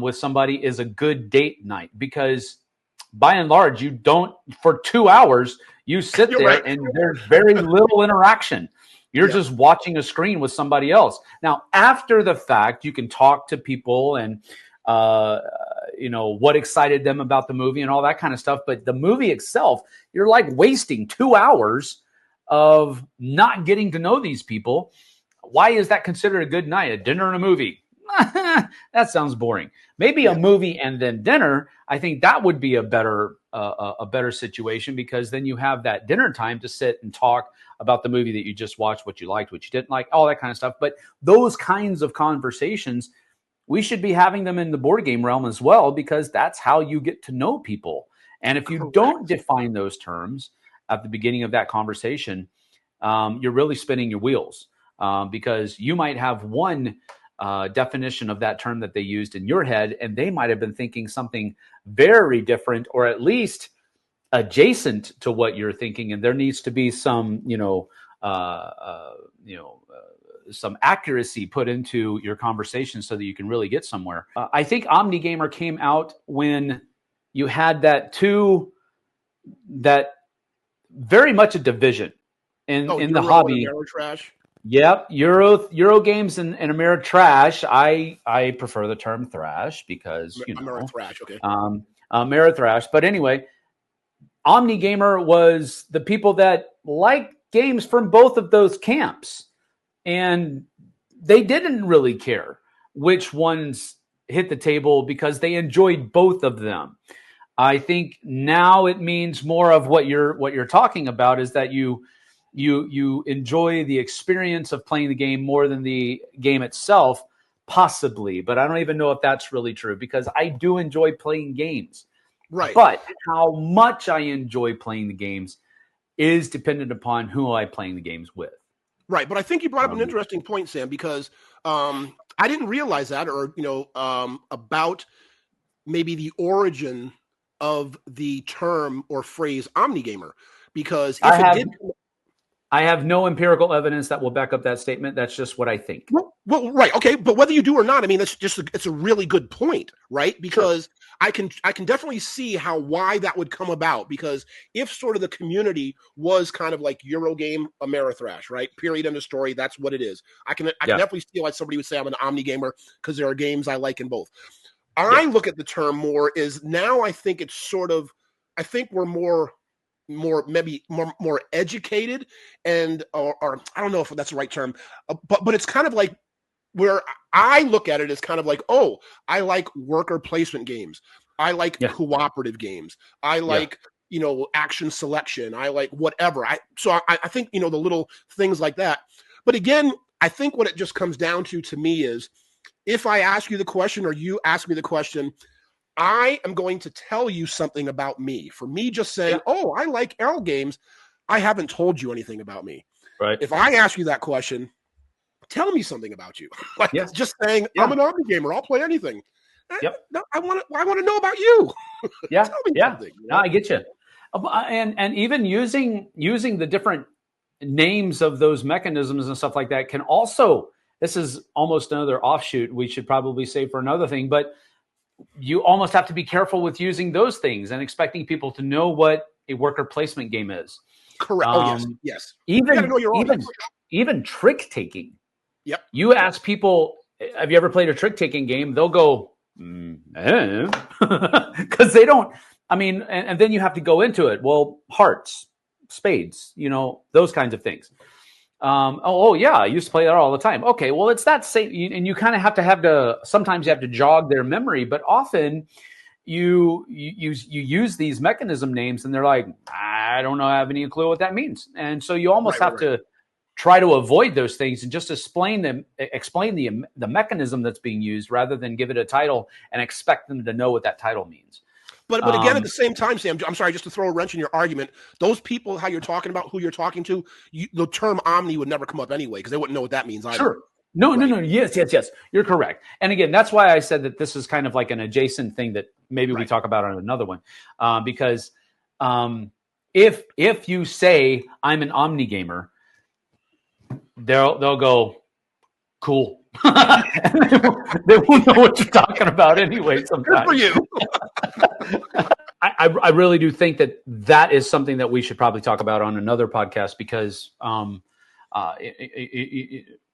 with somebody is a good date night, because by and large, you don't, for 2 hours, you sit there and there's very little interaction. You're just watching a screen with somebody else. Now, after the fact, you can talk to people and, what excited them about the movie and all that kind of stuff. But the movie itself, you're like wasting 2 hours of not getting to know these people. Why is that considered a good night? A dinner and a movie? That sounds boring. Maybe a movie and then dinner. I think that would be a better situation, because then you have that dinner time to sit and talk about the movie that you just watched, what you liked, what you didn't like, all that kind of stuff. But those kinds of conversations, we should be having them in the board game realm as well, because that's how you get to know people. And if you don't define those terms at the beginning of that conversation, you're really spinning your wheels, because you might have one definition of that term that they used in your head, and they might have been thinking something very different, or at least adjacent to what you're thinking. And there needs to be some, some accuracy put into your conversation so that you can really get somewhere. I think Omnigamer came out when you had that very much a division in the hobby.
Trash.
Yep, Euro games and Ameritrash. I prefer the term thrash because
Ameritrash. Okay.
Ameritrash. But anyway, Omnigamer was the people that liked games from both of those camps, and they didn't really care which ones hit the table because they enjoyed both of them. I think now it means more of what you're talking about, is that you enjoy the experience of playing the game more than the game itself, possibly. But I don't even know if that's really true, because I do enjoy playing games.
Right.
But how much I enjoy playing the games is dependent upon who I'm playing the games with.
Right. But I think you brought up an interesting point, Sam, because I didn't realize that, or, about maybe the origin of the term or phrase Omnigamer, because
I have no empirical evidence that will back up that statement. That's just what I think.
Well, right. Okay. But whether you do or not, I mean, it's a really good point, right? Because sure. I can definitely see why that would come about, because if sort of the community was kind of like Eurogame, Amerithrash, right? Period, end of story. That's what it is. I can definitely see why somebody would say I'm an Omnigamer, because there are games I like in both. I look at the term more is now I think it's sort of, I think we're more educated, and or I don't know if that's the right term, but it's kind of like where I look at it as kind of like, oh, I like worker placement games, I like cooperative games, I like action selection, I like whatever. I think the little things like that. But again, I think what it just comes down to me is, if I ask you the question or you ask me the question, I am going to tell you something about me. For me, just saying, oh, I like L games, I haven't told you anything about me.
Right.
If I ask you that question, tell me something about you. Just saying, I'm an Omnigamer, I'll play anything. No, I want to know about you.
Yeah.
Tell me something.
No, I get you. And even using the different names of those mechanisms and stuff like that can also, this is almost another offshoot we should probably say for another thing, but you almost have to be careful with using those things and expecting people to know what a worker placement game is.
Correct. Yes.
Even trick taking.
Yep.
You ask people, have you ever played a trick taking game? They'll go, because they don't. I mean, and then you have to go into it. Well, hearts, spades, those kinds of things. I used to play that all the time. Okay, well, it's that same, and you kind of have to sometimes you have to jog their memory, but often you use these mechanism names and they're like, I don't know, I have any clue what that means. And so you almost have to try to avoid those things and just explain the mechanism that's being used, rather than give it a title and expect them to know what that title means.
But again, at the same time, Sam, I'm sorry, just to throw a wrench in your argument, those people, how you're talking about, who you're talking to, the term Omni would never come up anyway, because they wouldn't know what that means either.
Sure. No. Yes. You're correct. And again, that's why I said that this is kind of like an adjacent thing that maybe we talk about on another one. Because if you say I'm an Omnigamer, they'll go, cool. They won't know what you're talking about anyway. Sometimes.
Good for you.
I really do think that is something that we should probably talk about on another podcast, because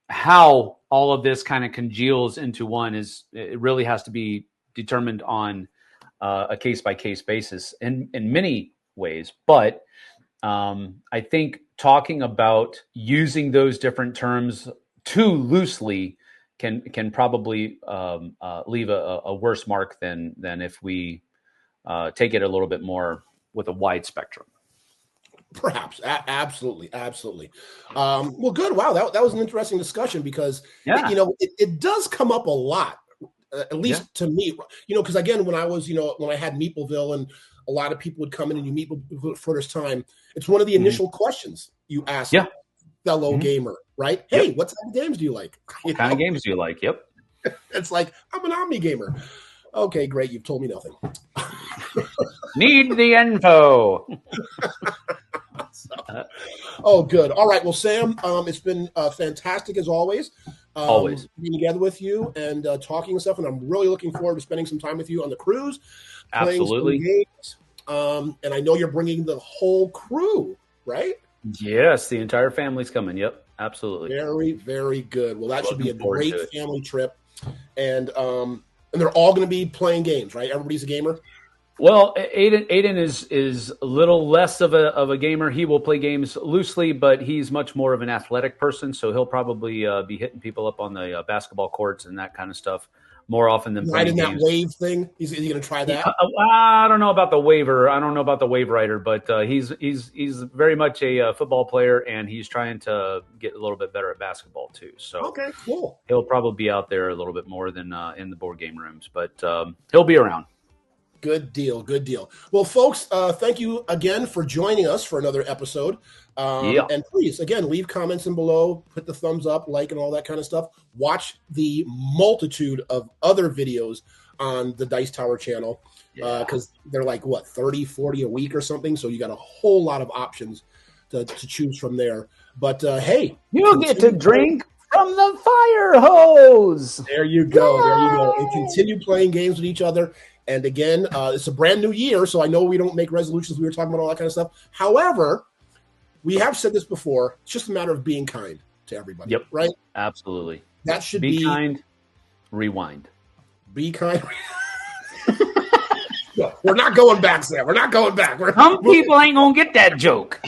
how all of this kind of congeals into one it really has to be determined on a case-by-case basis in many ways. But I think talking about using those different terms too loosely can probably leave a worse mark than if we take it a little bit more with a wide spectrum.
Perhaps. Absolutely. Well, good. Wow. That was an interesting discussion because, it does come up a lot, at least to me, because again, when I was, when I had Meepleville and a lot of people would come in and you meet for the first time, it's one of the initial questions you ask fellow gamer, right? Hey, what type of games do you like?
What kind of games do you like? Yep.
It's like, I'm an Omnigamer. Okay, great. You've told me nothing.
Need the info.
Good. All right. Well, Sam, it's been fantastic as always.
Always
being together with you and talking and stuff, and I'm really looking forward to spending some time with you on the cruise.
Absolutely.
Playing some games. And I know you're bringing the whole crew, right?
Yes, the entire family's coming. Yep, absolutely.
Very, very good. Well, that should be a great family trip, and they're all going to be playing games, right? Everybody's a gamer.
Well, Aiden is a little less of a gamer. He will play games loosely, but he's much more of an athletic person, so he'll probably be hitting people up on the basketball courts and that kind of stuff more often than
playing
games.
That wave thing. Is he going to try that?
I don't know about the waiver. I don't know about the wave rider, but he's very much a football player, and he's trying to get a little bit better at basketball too. So
okay, cool.
He'll probably be out there a little bit more than in the board game rooms, but he'll be around.
Good deal. Well, folks, thank you again for joining us for another episode. And please, again, leave comments in below, put the thumbs up, like, and all that kind of stuff. Watch the multitude of other videos on the Dice Tower channel because they're like, 30, 40 a week or something. So you got a whole lot of options to choose from there. But, hey.
You'll get to drink from the fire hose.
There you go. And continue playing games with each other. And again, it's a brand new year, so I know we don't make resolutions. We were talking about all that kind of stuff. However, we have said this before. It's just a matter of being kind to everybody.
Yep.
Right?
Absolutely.
That should be
kind. Rewind.
Be kind. No, we're not going back, Sam. We're not going back.
Some people ain't going to get that joke.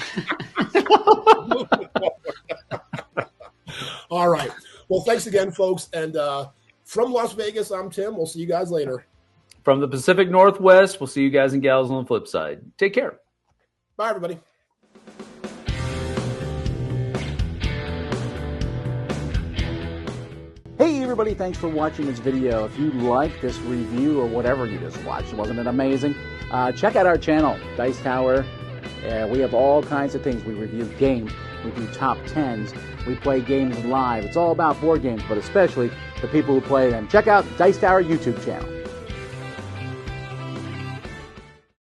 All right. Well, thanks again, folks. And from Las Vegas, I'm Tim. We'll see you guys later.
From the Pacific Northwest, we'll see you guys and gals on the flip side. Take care.
Bye, everybody.
Hey, everybody. Thanks for watching this video. If you like this review or whatever you just watched, wasn't it amazing? Check out our channel, Dice Tower. We have all kinds of things. We review games. We do top 10s. We play games live. It's all about board games, but especially the people who play them. Check out Dice Tower YouTube channel.